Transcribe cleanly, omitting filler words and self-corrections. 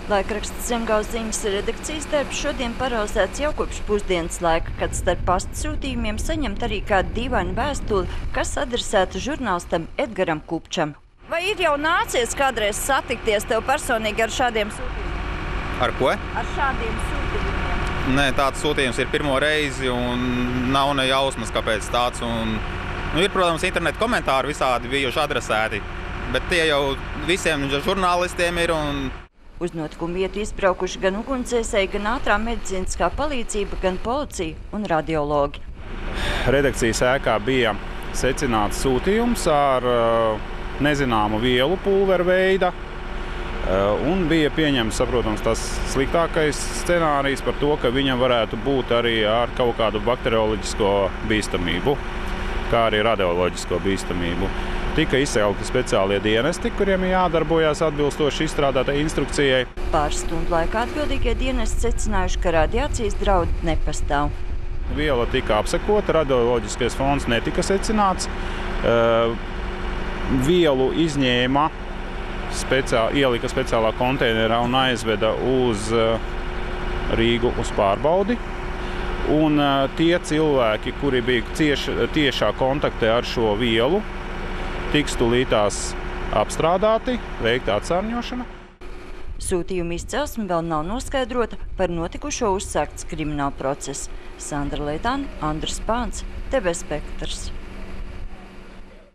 Laikraksts Zemgales ziņas redakcijas darbs šodien parauzēts jau kopš pusdienas laika, kad starp pastsūtījumiem saņemt arī kādu dīvainu vēstuli, kas adresēta žurnālistam Edgaram Kupčam. Vai ir jau nācies kādreiz satikties tev personīgi ar šādiem sūtījumiem? Ar ko? Ar šādiem sūtījumiem. Nē, tāds sūtījums ir pirmo reizi un nav ne jausmas, kāpēc tāds. Ir, protams, internetu komentāri visādi bijuši adresēti, bet tie jau visiem žurnālistiem ir. Uz notikumu vietu izbraukuši gan ugunsdzēsēji, gan ātrā medicīniskā palīdzība, gan policija un radiologi. Redakcijas ēkā bija secināts sūtījums ar nezināmu vielu pulveru veida, un bija pieņemts, saprotams, tas sliktākais scenārijs par to, ka viņam varētu būt arī ar kaut kādu bakterioloģisko bīstamību, kā arī radioloģisko bīstamību. Tika izcelti speciālie dienesti, kuriem ir jādarbojas atbilstoši izstrādātai instrukcijai. Pāris stundu laikā atbildīgie dienesti secinājuši, ka radiācijas draudi nepastāv. Viela tika apsekota, radioloģiskais fons netika secināts. Vielu izņēma, ielika speciālā konteinerā un aizveda uz Rīgu uz pārbaudi. Un tie cilvēki, kuri bija tiešā kontaktē ar šo vielu, tiks tūlītās apstrādāti, veikta atsārņošana. Sūtījuma izcelsme vēl nav noskaidrota, par notikušo uzsākts krimināla process. Sandra Leitāne, Andris Pāns, TV Spektrs.